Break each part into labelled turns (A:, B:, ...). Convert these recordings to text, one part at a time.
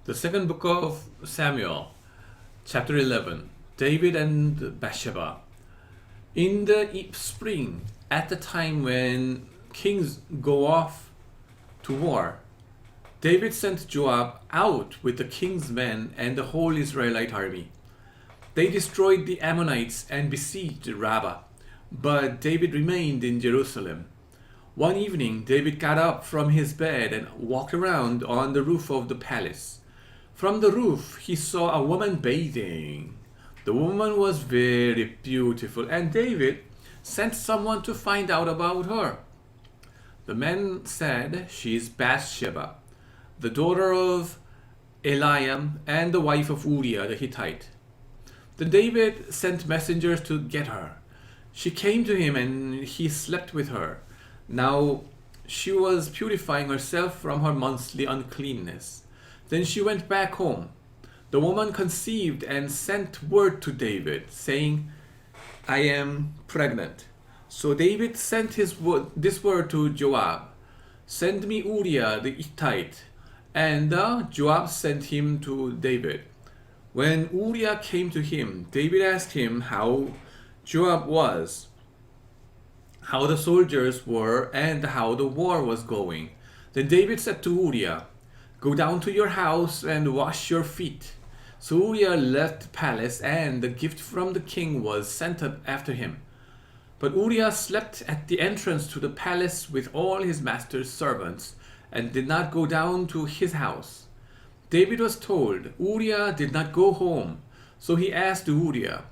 A: The second book of Samuel, chapter 11, David and Besheba. In the spring, at the time when kings go off to war, David sent Joab out with the king's men and the whole Israelite army. They destroyed the Ammonites and besieged Rabbah, but David remained in Jerusalem. One evening, David got up from his bed and walked around on the roof of the palace. From the roof, he saw a woman bathing. The woman was very beautiful, and David sent someone to find out about her. The man said, "She's Bathsheba, the daughter of Eliam and the wife of Uriah the Hittite." Then David sent messengers to get her. She came to him and he slept with her. Now she was purifying herself from her monthly uncleanness. Then she went back home. The woman conceived and sent word to David, saying, "I am pregnant." So David sent this word to Joab, "Send me Uriah the Hittite." And Joab sent him to David. When Uriah came to him, David asked him how Joab was, how the soldiers were, and how the war was going. Then David said to Uriah, "Go down to your house and wash your feet." So Uriah left the palace, and the gift from the king was sent up after him. But Uriah slept at the entrance to the palace with all his master's servants, and did not go down to his house. David was told Uriah did not go home, so he asked Uriah,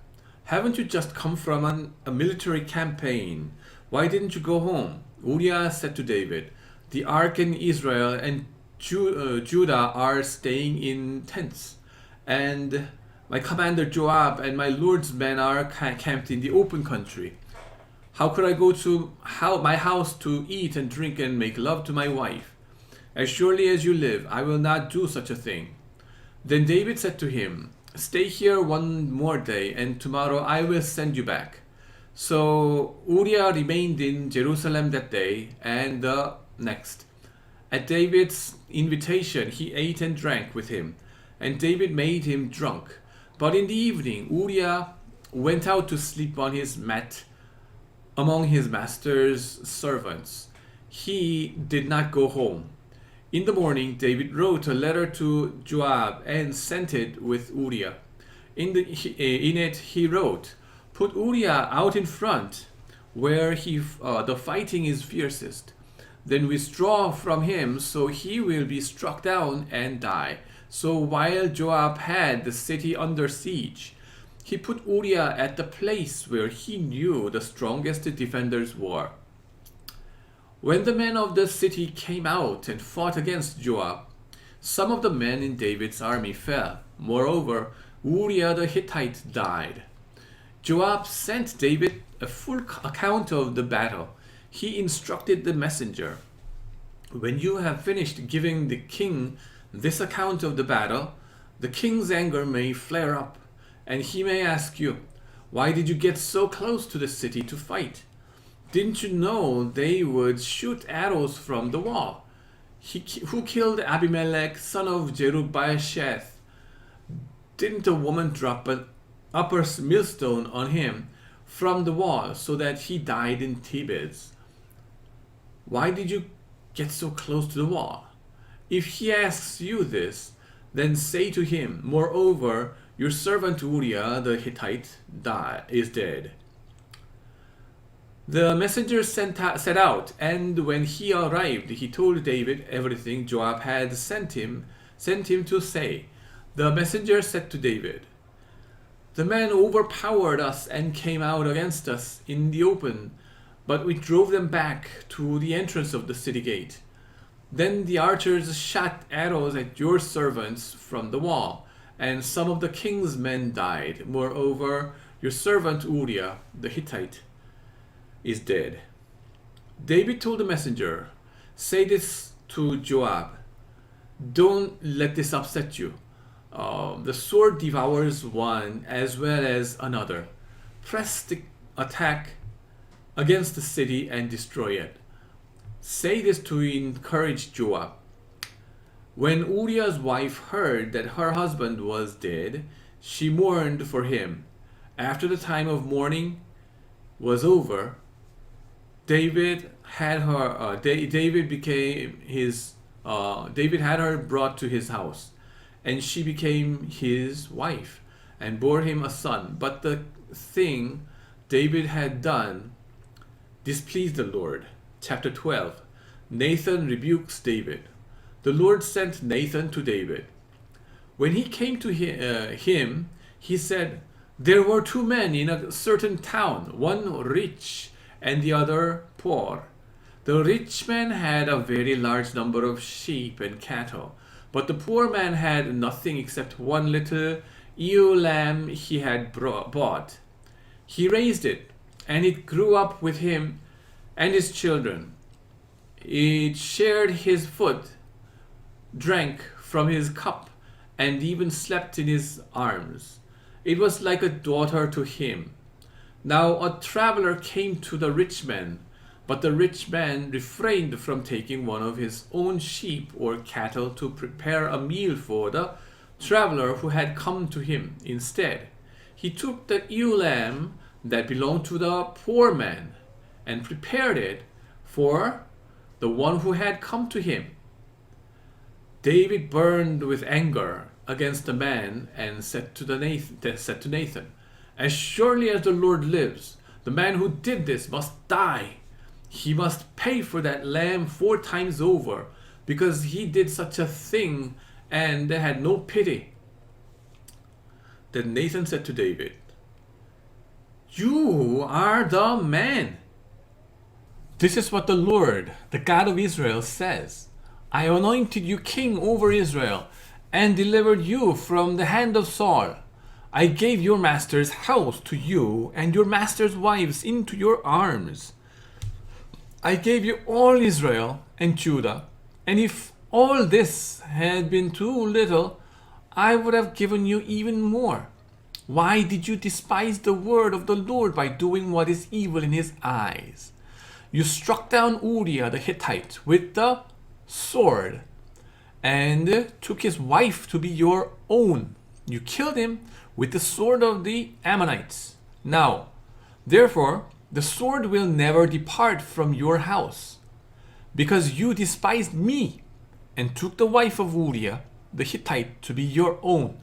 A: "Haven't you just come from a military campaign? Why didn't you go home?" Uriah said to David, "The ark and Israel and Judah are staying in tents, and my commander Joab and my lord's men are camped in the open country. How could I go to my house to eat and drink and make love to my wife? As surely as you live, I will not do such a thing." Then David said to him, "Stay here one more day, and tomorrow I will send you back." So Uriah remained in Jerusalem that day and the next. At David's invitation, he ate and drank with him, and David made him drunk. But in the evening, Uriah went out to sleep on his mat among his master's servants. He did not go home. In the morning, David wrote a letter to Joab and sent it with Uriah. In it, he wrote, "Put Uriah out in front, where the fighting is fiercest. Then withdraw from him, so he will be struck down and die." So while Joab had the city under siege, he put Uriah at the place where he knew the strongest defenders were. When the men of the city came out and fought against Joab, some of the men in David's army fell. Moreover, Uriah the Hittite died. Joab sent David a full account of the battle. He instructed the messenger, "When you have finished giving the king this account of the battle, the king's anger may flare up, and he may ask you, 'Why did you get so close to the city to fight? Didn't you know they would shoot arrows from the wall? Who killed Abimelech, son of Jerubbaal? Didn't a woman drop an upper millstone on him from the wall so that he died in Thebez? Why did you get so close to the wall?' If he asks you this, then say to him, 'Moreover, your servant Uriah the Hittite is dead.'" The messenger set out, and when he arrived, he told David everything Joab had sent him to say. The messenger said to David, "The men overpowered us and came out against us in the open, but we drove them back to the entrance of the city gate. Then the archers shot arrows at your servants from the wall, and some of the king's men died. Moreover, your servant Uriah the Hittite is dead." David told the messenger, "Say this to Joab. Don't let this upset you. The sword devours one as well as another. Press the attack against the city and destroy it. Say this to encourage Joab. When Uriah's wife heard that her husband was dead, she mourned for him. After the time of mourning was over, David had her. David had her brought to his house, and she became his wife, and bore him a son. But the thing David had done displeased the Lord. Chapter 12. Nathan rebukes David. The Lord sent Nathan to David. When he came to him, he said, "There were two men in a certain town, one rich and the other poor. The rich man had a very large number of sheep and cattle, but the poor man had nothing except one little ewe lamb he had bought. He raised it, and it grew up with him and his children. It shared his food, drank from his cup, and even slept in his arms. It was like a daughter to him. Now a traveler came to the rich man, but the rich man refrained from taking one of his own sheep or cattle to prepare a meal for the traveler who had come to him. Instead, he took the ewe lamb that belonged to the poor man and prepared it for the one who had come to him." David burned with anger against the man and said to Nathan, "As surely as the Lord lives, the man who did this must die. He must pay for that lamb 4 times over, because he did such a thing and had no pity." Then Nathan said to David, "You are the man. This is what the Lord, the God of Israel, says. I anointed you king over Israel and delivered you from the hand of Saul. I gave your master's house to you and your master's wives into your arms. I gave you all Israel and Judah, and if all this had been too little, I would have given you even more. Why did you despise the word of the Lord by doing what is evil in his eyes? You struck down Uriah the Hittite with the sword and took his wife to be your own. You killed him with the sword of the Ammonites. Now, therefore, the sword will never depart from your house, because you despised me and took the wife of Uriah the Hittite to be your own.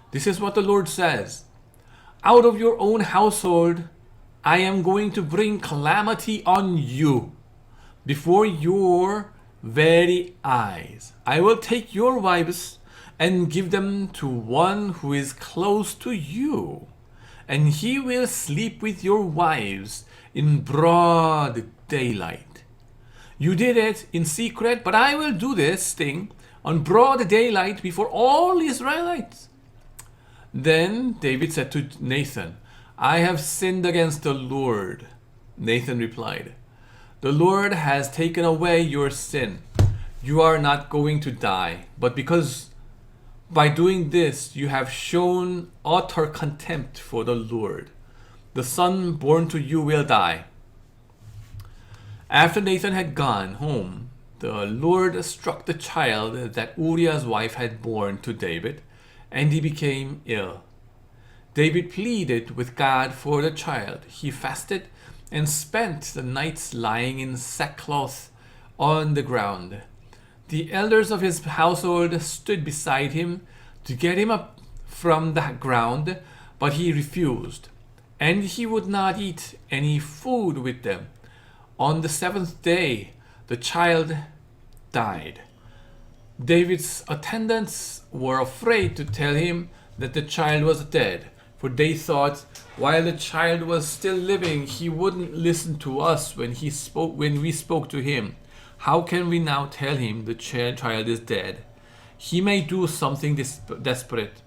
A: This is what the Lord says. Out of your own household, I am going to bring calamity on you before your very eyes. I will take your wives and give them to one who is close to you, and he will sleep with your wives in broad daylight. You did it in secret, but I will do this thing on broad daylight before all Israelites." Then David said to Nathan, "I have sinned against the Lord." Nathan replied, "The Lord has taken away your sin. You are not going to die, but because by doing this you have shown utter contempt for the Lord, the son born to you will die." After Nathan had gone home, the Lord struck the child that Uriah's wife had borne to David, and he became ill. David pleaded with God for the child. He fasted and spent the nights lying in sackcloth on the ground. The elders of his household stood beside him to get him up from the ground, but he refused, and he would not eat any food with them. On the 7th day, the child died. David's attendants were afraid to tell him that the child was dead, for they thought while the child was still living, he wouldn't listen to us when we spoke to him. How can we now tell him the child is dead? He may do something desperate.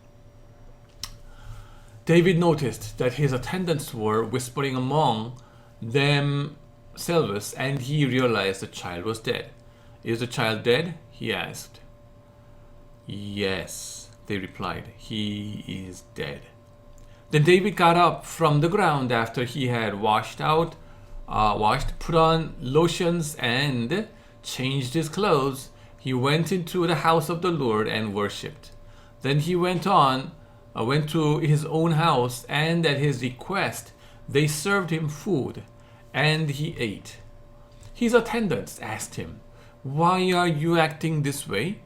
A: David noticed that his attendants were whispering among themselves, and he realized the child was dead. "Is the child dead?" he asked. "Yes," they replied. "He is dead." Then David got up from the ground after he had put on lotions, and changed his clothes. he went into the house of the Lord and worshipped. Then he went to his own house, and at his request they served him food, and he ate. His attendants asked him, "Why are you acting this way?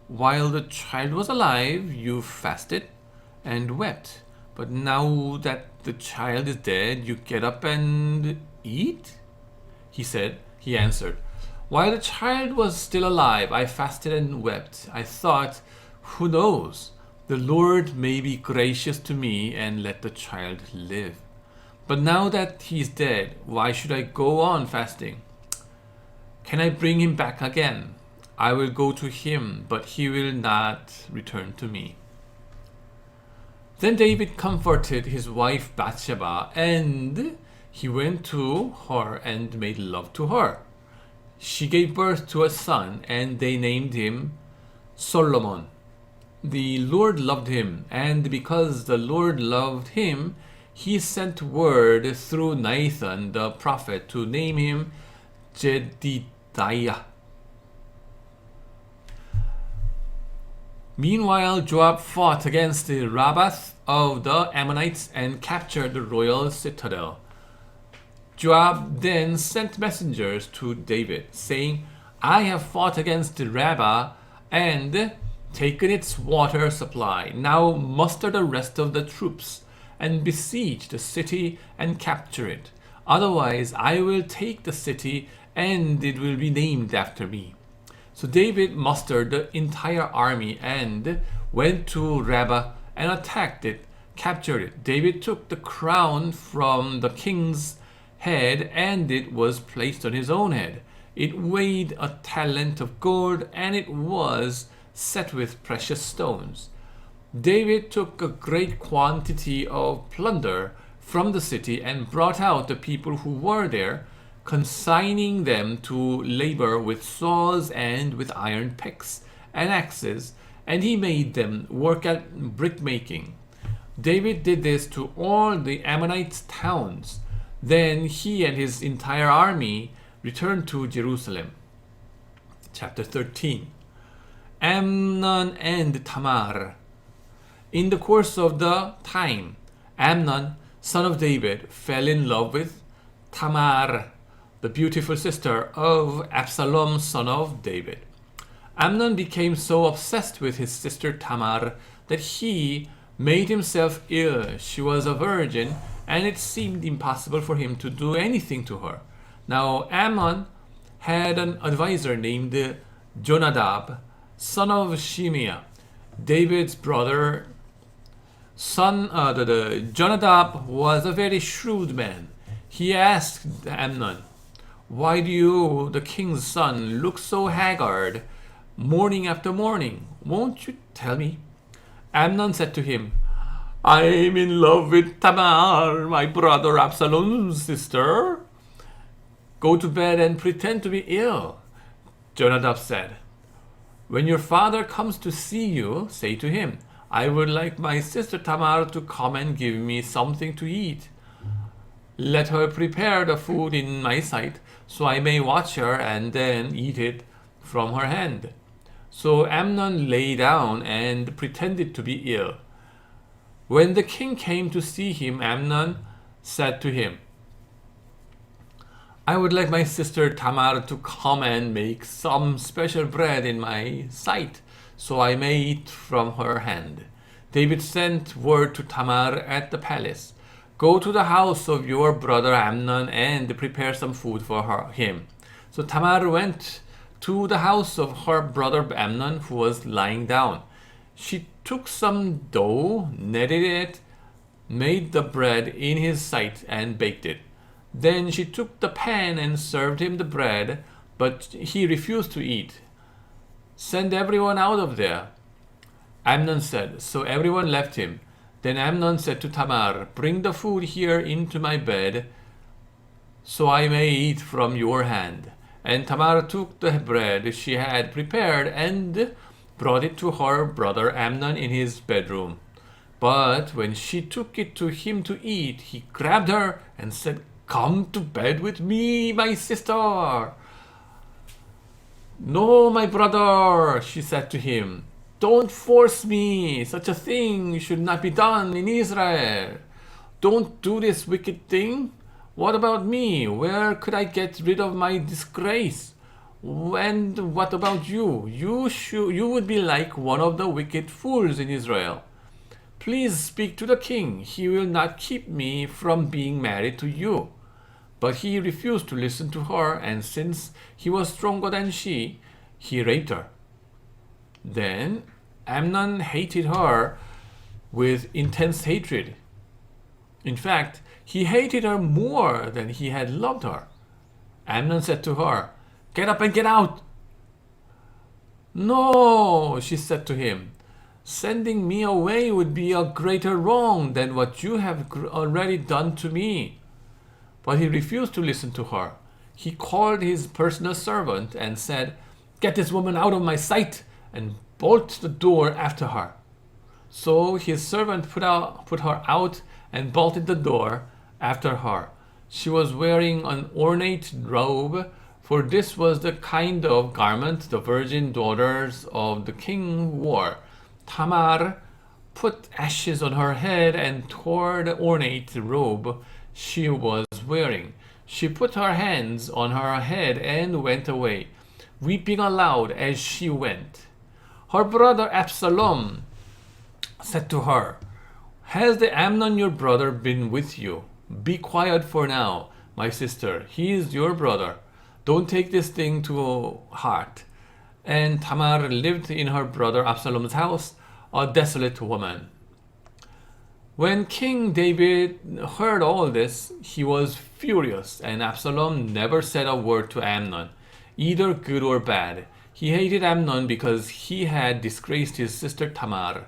A: While the child was alive, you fasted and wept. But now that the child is dead, you get up and eat?" He answered, "While the child was still alive, I fasted and wept. I thought, who knows? The Lord may be gracious to me and let the child live. But now that he is dead, why should I go on fasting? Can I bring him back again? I will go to him, but he will not return to me." Then David comforted his wife Bathsheba, and he went to her and made love to her. She gave birth to a son, and they named him Solomon. The Lord loved him, and because the Lord loved him, he sent word through Nathan the prophet to name him Jedidiah. Meanwhile, Joab fought against the Rabbah of the Ammonites and captured the royal citadel. Joab then sent messengers to David, saying, "I have fought against the Rabbah and taken its water supply. Now muster the rest of the troops and besiege the city and capture it. Otherwise, I will take the city and it will be named after me." So David mustered the entire army and went to Rabbah and attacked it, captured it. David took the crown from the king's head, and it was placed on his own head. It weighed a talent of gold, and it was set with precious stones. David took a great quantity of plunder from the city and brought out the people who were there, consigning them to labor with saws and with iron picks and axes, and he made them work at brickmaking. David did this to all the Ammonites' towns. Then he and his entire army returned to Jerusalem. Chapter 13. Amnon and Tamar. In the course of the time, Amnon, son of David, fell in love with Tamar, the beautiful sister of Absalom, son of David. Amnon became so obsessed with his sister Tamar that he made himself ill. She was a virgin, and it seemed impossible for him to do anything to her. Now Amnon had an advisor named Jonadab, son of Shimeah, David's brother. Jonadab was a very shrewd man. He asked Amnon, "Why do you, the king's son, look so haggard morning after morning? Won't you tell me?" Amnon said to him, "I'm in love with Tamar, my brother Absalom's sister." "Go to bed and pretend to be ill." Jonadab said, "When your father comes to see you, say to him, 'I would like my sister Tamar to come and give me something to eat. Let her prepare the food in my sight, so I may watch her and then eat it from her hand." So Amnon lay down and pretended to be ill. When the king came to see him, Amnon said to him, "I would like my sister Tamar to come and make some special bread in my sight, so I may eat from her hand." David sent word to Tamar at the palace, "Go to the house of your brother Amnon and prepare some food for him." So Tamar went to the house of her brother Amnon, who was lying down. She took some dough, kneaded it, made the bread in his sight, and baked it. Then she took the pan and served him the bread, but he refused to eat. "Send everyone out of there," Amnon said. So everyone left him. Then Amnon said to Tamar, "Bring the food here into my bed, so I may eat from your hand." And Tamar took the bread she had prepared and brought it to her brother Amnon in his bedroom. But when she took it to him to eat, he grabbed her and said, "Come to bed with me, my sister." No, my brother, she said to him. Don't force me. Such a thing should not be done in Israel. Don't do this wicked thing. What about me? Where could I get rid of my disgrace? And what about you? You would be like one of the wicked fools in Israel. Please speak to the king. He will not keep me from being married to you. But he refused to listen to her, and since he was stronger than she, he raped her. Then Amnon hated her with intense hatred. In fact, he hated her more than he had loved her. Amnon said to her, "Get up and get out." "No," she said to him. "Sending me away would be a greater wrong than what you have already done to me." But he refused to listen to her. He called his personal servant and said, "Get this woman out of my sight," and bolt the door after her. So his servant put her out and bolted the door after her. She was wearing an ornate robe, for this was the kind of garment the virgin daughters of the king wore. Tamar put ashes on her head and tore the ornate robe she was wearing. She put her hands on her head and went away, weeping aloud as she went. Her brother Absalom said to her, "Has the Amnon your brother been with you? Be quiet for now, my sister. He is your brother. Don't take this thing to heart." And Tamar lived in her brother Absalom's house, a desolate woman. When King David heard all this, he was furious, and Absalom never said a word to Amnon, either good or bad. He hated Amnon because he had disgraced his sister Tamar.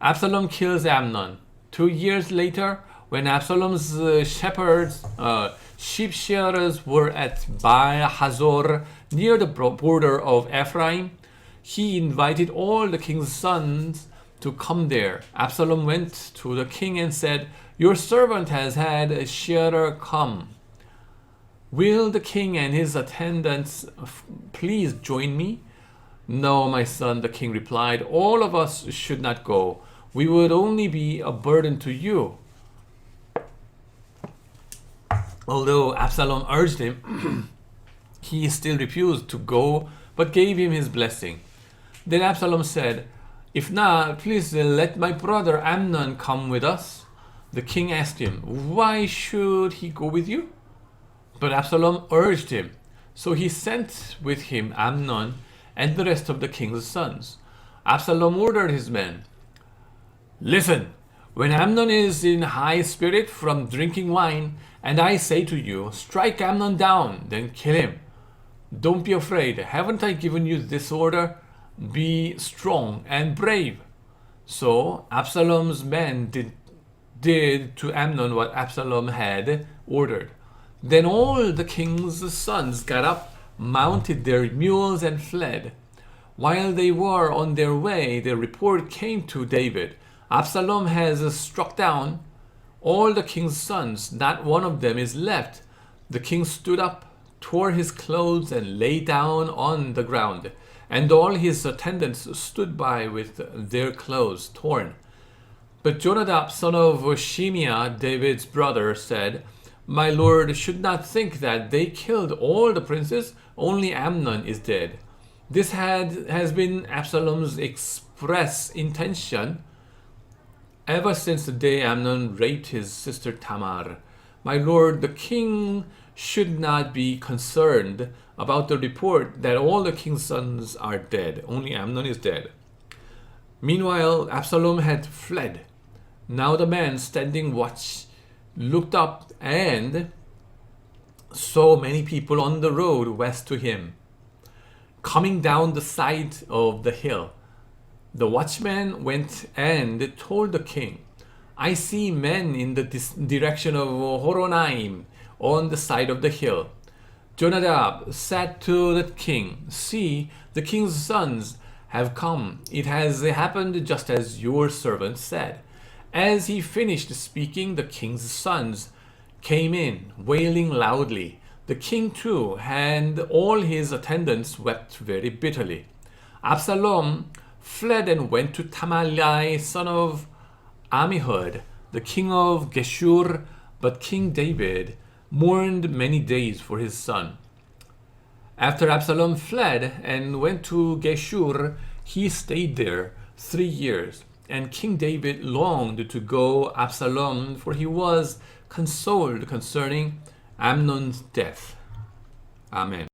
A: Absalom kills Amnon. 2 years later, when Absalom's sheep shearers were at Baal Hazor near the border of Ephraim, he invited all the king's sons to come there. Absalom went to the king and said, "Your servant has had a shearer come. Will the king and his attendants please join me?" "No, my son," the king replied. "All of us should not go. We would only be a burden to you." Although Absalom urged him, he still refused to go, but gave him his blessing. Then Absalom said, "If not, please let my brother Amnon come with us." The king asked him, "Why should he go with you?" But Absalom urged him. So he sent with him Amnon and the rest of the king's sons. Absalom ordered his men, "Listen, when Amnon is in high spirit from drinking wine, and I say to you, 'Strike Amnon down,' then kill him. Don't be afraid. Haven't I given you this order? Be strong and brave." So Absalom's men did to Amnon what Absalom had ordered. Then all the king's sons got up, mounted their mules, and fled. While they were on their way, the report came to David, "Absalom has struck down all the king's sons. Not one of them is left." The king stood up, tore his clothes, and lay down on the ground. And all his attendants stood by with their clothes torn. But Jonadab, son of Shimeah, David's brother, said, "My lord should not think that they killed all the princes. Only Amnon is dead. This has been Absalom's express intention ever since the day Amnon raped his sister Tamar. My lord, the king should not be concerned about the report that all the king's sons are dead. Only Amnon is dead." Meanwhile, Absalom had fled. Now the man standing watch looked up and saw many people on the road west to him, coming down the side of the hill. The watchman went and told the king, "I see men in the direction of Horonaim on the side of the hill." Jonadab said to the king, "See, the king's sons have come. It has happened just as your servant said." As he finished speaking, the king's sons came in, wailing loudly. The king too and all his attendants wept very bitterly. Absalom fled and went to Tamar, son of Ammihud, the king of Geshur, but King David mourned many days for his son. After Absalom fled and went to Geshur, he stayed there 3 years. And King David longed to go Absalom, for he was consoled concerning Amnon's death. Amen.